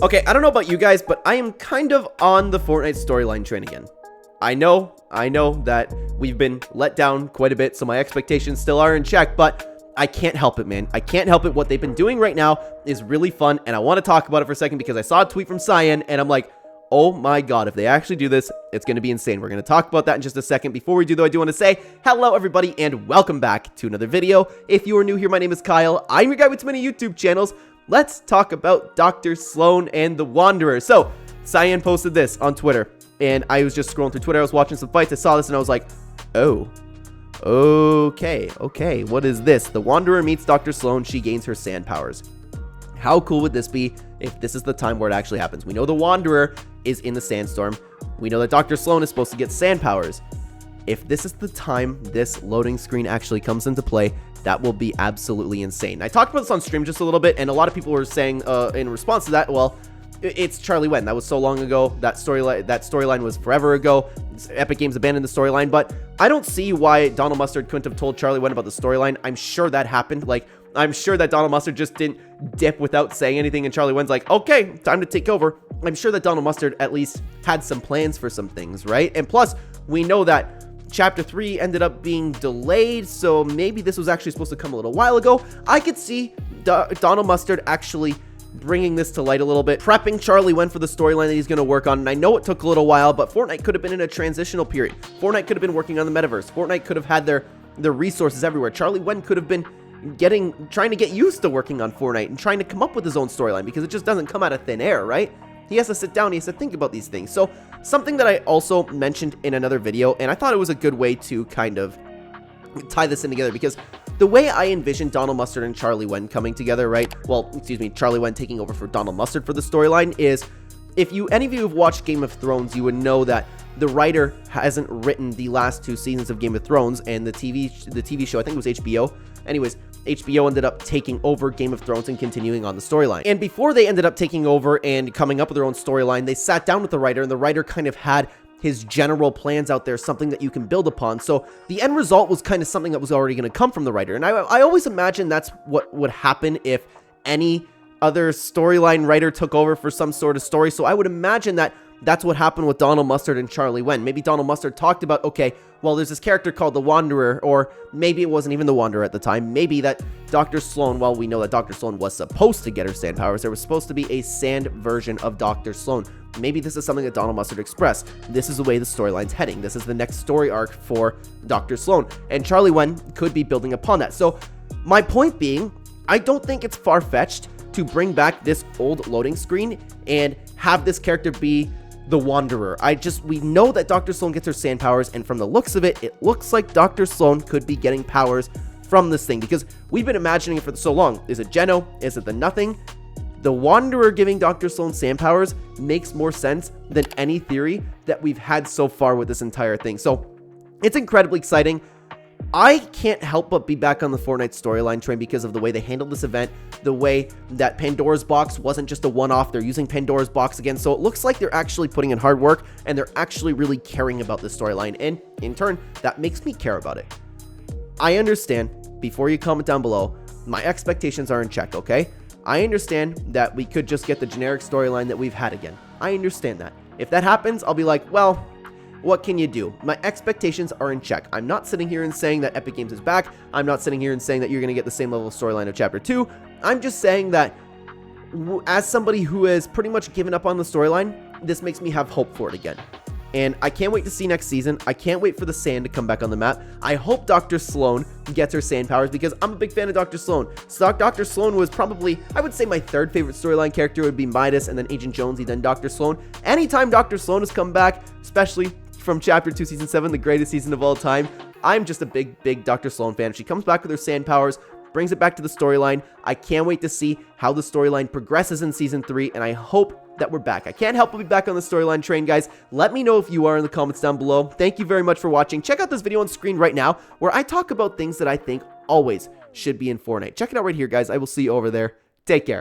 Okay, I don't know about you guys, but I am kind of on the Fortnite storyline train again. I know that we've been let down quite a bit, so my expectations still are in check, but I can't help it, man. I can't help it. What they've been doing right now is really fun, and I want to talk about it for a second because I saw a tweet from Scyan, and I'm like, oh my god, if they actually do this, it's going to be insane. We're going to talk about that in just a second. Before we do, though, I do want to say hello, everybody, and welcome back to another video. If you are new here, my name is Kyle. I'm your guy with many YouTube channels. Let's talk about Dr. Sloan and the Wanderer. So, Scyan posted this on Twitter, and I was just scrolling through Twitter. I was watching some fights. I saw this, and I was like, oh, okay, what is this? The Wanderer meets Dr. Sloan. She gains her sand powers. How cool would this be if this is the time where it actually happens? We know the Wanderer is in the sandstorm. We know that Dr. Sloan is supposed to get sand powers. If this is the time this loading screen actually comes into play, that will be absolutely insane. I talked about this on stream just a little bit, and a lot of people were saying in response to that, well, it's Charlie Wen. That was so long ago. That storyline was forever ago. Epic Games abandoned the storyline, but I don't see why Donald Mustard couldn't have told Charlie Wen about the storyline. I'm sure that happened. Like, I'm sure that Donald Mustard just didn't dip without saying anything, and Charlie Wen's like, okay, time to take over. I'm sure that Donald Mustard at least had some plans for some things, right? And plus, we know that Chapter 3 ended up being delayed, so maybe this was actually supposed to come a little while ago. I could see Donald Mustard actually bringing this to light a little bit, prepping Charlie Wen for the storyline that he's going to work on. And I know it took a little while, but Fortnite could have been in a transitional period. Fortnite could have been working on the metaverse. Fortnite could have had their resources everywhere. Charlie Wen could have been trying to get used to working on Fortnite and trying to come up with his own storyline, because it just doesn't come out of thin air, right? He has to sit down, he has to think about these things. So something that I also mentioned in another video, and I thought it was a good way to kind of tie this in together, because the way I envisioned Donald Mustard and Charlie Wen coming together, right? Well, excuse me, Charlie Wen taking over for Donald Mustard for the storyline is, if any of you have watched Game of Thrones, you would know that the writer hasn't written the last 2 seasons of Game of Thrones, and the TV show, I think it was HBO. Anyways, HBO ended up taking over Game of Thrones and continuing on the storyline. And before they ended up taking over and coming up with their own storyline, they sat down with the writer, and the writer kind of had his general plans out there, something that you can build upon. So the end result was kind of something that was already going to come from the writer. And I always imagine that's what would happen if any other storyline writer took over for some sort of story. So I would imagine that that's what happened with Donald Mustard and Charlie Wen. Maybe Donald Mustard talked about, okay, well, there's this character called the Wanderer, or maybe it wasn't even the Wanderer at the time. Maybe that Dr. Sloan, well, we know that Dr. Sloan was supposed to get her sand powers. There was supposed to be a sand version of Dr. Sloan. Maybe this is something that Donald Mustard expressed. This is the way the storyline's heading. This is the next story arc for Dr. Sloan. And Charlie Wen could be building upon that. So my point being, I don't think it's far-fetched to bring back this old loading screen and have this character be the Wanderer. We know that Dr. Sloan gets her sand powers, and from the looks of it, it looks like Dr. Sloan could be getting powers from this thing, because we've been imagining it for so long. Is it Geno? Is it the Nothing? The Wanderer giving Dr. Sloan sand powers makes more sense than any theory that we've had so far with this entire thing. So it's incredibly exciting. I can't help but be back on the Fortnite storyline train because of the way they handled this event, the way that Pandora's box wasn't just a one-off. They're using Pandora's box again, so it looks like they're actually putting in hard work, and they're actually really caring about this storyline, and in turn, that makes me care about it. I understand, before you comment down below, my expectations are in check, okay? I understand that we could just get the generic storyline that we've had again. I understand that. If that happens, I'll be like, well, what can you do? My expectations are in check. I'm not sitting here and saying that Epic Games is back. I'm not sitting here and saying that you're going to get the same level of storyline of Chapter 2. I'm just saying that as somebody who has pretty much given up on the storyline, this makes me have hope for it again. And I can't wait to see next season. I can't wait for the sand to come back on the map. I hope Dr. Sloan gets her sand powers, because I'm a big fan of Dr. Sloan. So Dr. Sloan was probably, I would say, my 3rd favorite storyline character would be Midas, and then Agent Jonesy, then Dr. Sloan. Anytime Dr. Sloan has come back, especially from Chapter 2, Season 7, the greatest season of all time, I'm just a big Dr. Sloan fan. If she comes back with her sand powers, brings it back to the storyline, I can't wait to see how the storyline progresses in Season 3, and I hope that we're back. I can't help but be back on the storyline train, guys. Let me know if you are in the comments down below. Thank you very much for watching. Check out this video on screen right now, where I talk about things that I think always should be in Fortnite. Check it out right here, guys. I will see you over there. Take care.